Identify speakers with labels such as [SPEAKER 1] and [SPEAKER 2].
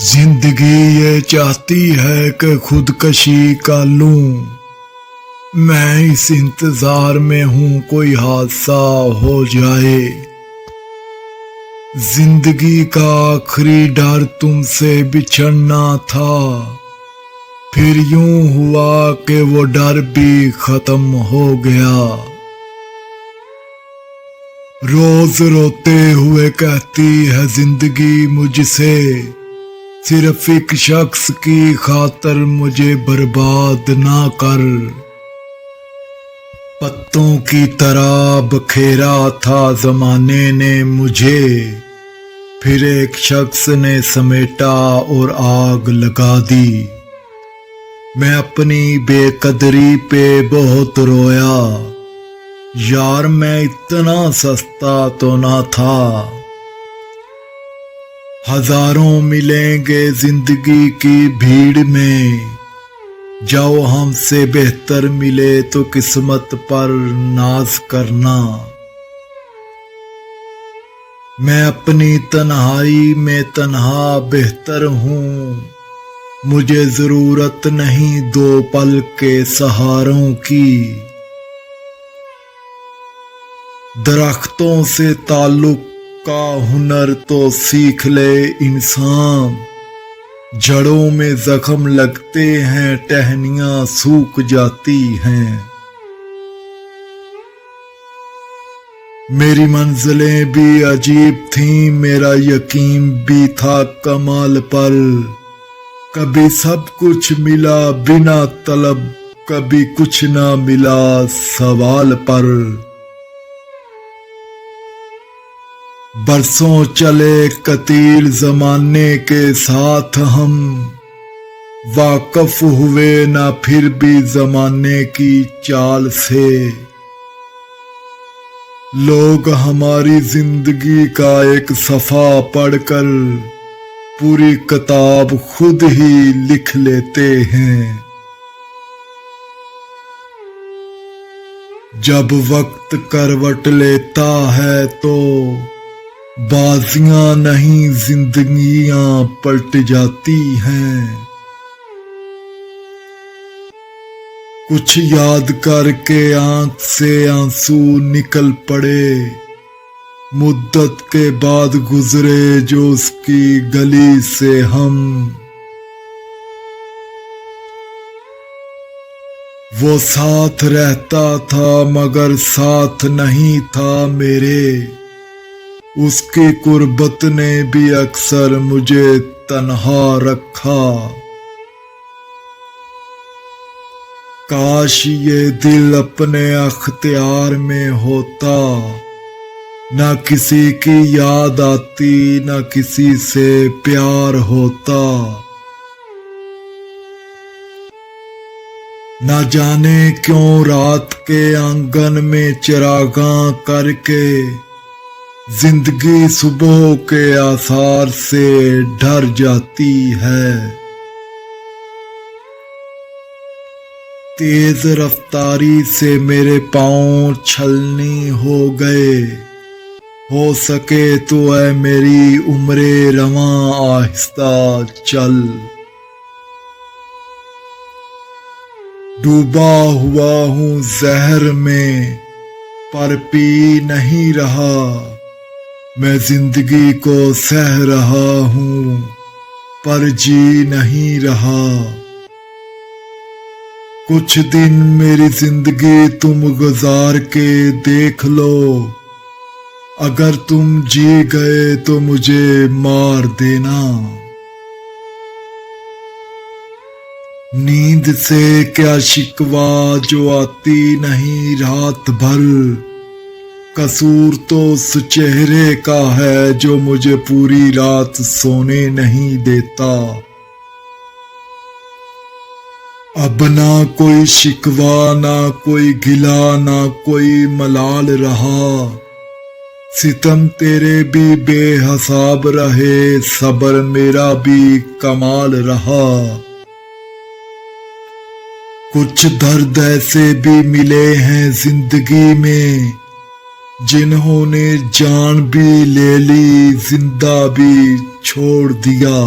[SPEAKER 1] زندگی یہ چاہتی ہے کہ خودکشی کا لوں، میں اس انتظار میں ہوں کوئی حادثہ ہو جائے۔ زندگی کا آخری ڈر تم سے بچھڑنا تھا، پھر یوں ہوا کہ وہ ڈر بھی ختم ہو گیا۔ روز روتے ہوئے کہتی ہے زندگی مجھ سے، صرف ایک شخص کی خاطر مجھے برباد نہ کر۔ پتوں کی طرح بکھیرا تھا زمانے نے مجھے، پھر ایک شخص نے سمیٹا اور آگ لگا دی۔ میں اپنی بے قدری پہ بہت رویا، یار میں اتنا سستا تو نہ تھا۔ ہزاروں ملیں گے زندگی کی بھیڑ میں، جاؤ ہم سے بہتر ملے تو قسمت پر ناز کرنا۔ میں اپنی تنہائی میں تنہا بہتر ہوں، مجھے ضرورت نہیں دو پل کے سہاروں کی۔ درختوں سے تعلق کا ہنر تو سیکھ لے انسان، جڑوں میں زخم لگتے ہیں ٹہنیاں سوکھ جاتی ہیں۔ میری منزلیں بھی عجیب تھیں، میرا یقین بھی تھا کمال پر۔ کبھی سب کچھ ملا بنا طلب، کبھی کچھ نہ ملا سوال پر۔ برسوں چلے قتیل زمانے کے ساتھ ہم، واقف ہوئے نہ پھر بھی زمانے کی چال سے۔ لوگ ہماری زندگی کا ایک صفحہ پڑھ کر پوری کتاب خود ہی لکھ لیتے ہیں۔ جب وقت کروٹ لیتا ہے تو بازیاں نہیں زندگیاں پلٹ جاتی ہیں۔ کچھ یاد کر کے آنکھ سے آنسو نکل پڑے، مدت کے بعد گزرے جو اس کی گلی سے ہم۔ وہ ساتھ رہتا تھا مگر ساتھ نہیں تھا میرے، اس کی قربت نے بھی اکثر مجھے تنہا رکھا۔ کاش یہ دل اپنے اختیار میں ہوتا، نہ کسی کی یاد آتی نہ کسی سے پیار ہوتا۔ نہ جانے کیوں رات کے آنگن میں چراغاں کر کے زندگی صبح کے آثار سے ڈر جاتی ہے۔ تیز رفتاری سے میرے پاؤں چھلنی ہو گئے، ہو سکے تو اے میری عمر رواں آہستہ چل۔ ڈوبا ہوا ہوں زہر میں پر پی نہیں رہا، میں زندگی کو سہ رہا ہوں پر جی نہیں رہا۔ کچھ دن میری زندگی تم گزار کے دیکھ لو، اگر تم جی گئے تو مجھے مار دینا۔ نیند سے کیا شکوہ جو آتی نہیں رات بھر، قصور تو اس چہرے کا ہے جو مجھے پوری رات سونے نہیں دیتا۔ اب نہ کوئی شکوہ نہ کوئی گلہ نہ کوئی ملال رہا، ستم تیرے بھی بے حساب رہے صبر میرا بھی کمال رہا۔ کچھ درد ایسے بھی ملے ہیں زندگی میں جنہوں نے جان بھی لے لی زندہ بھی چھوڑ دیا۔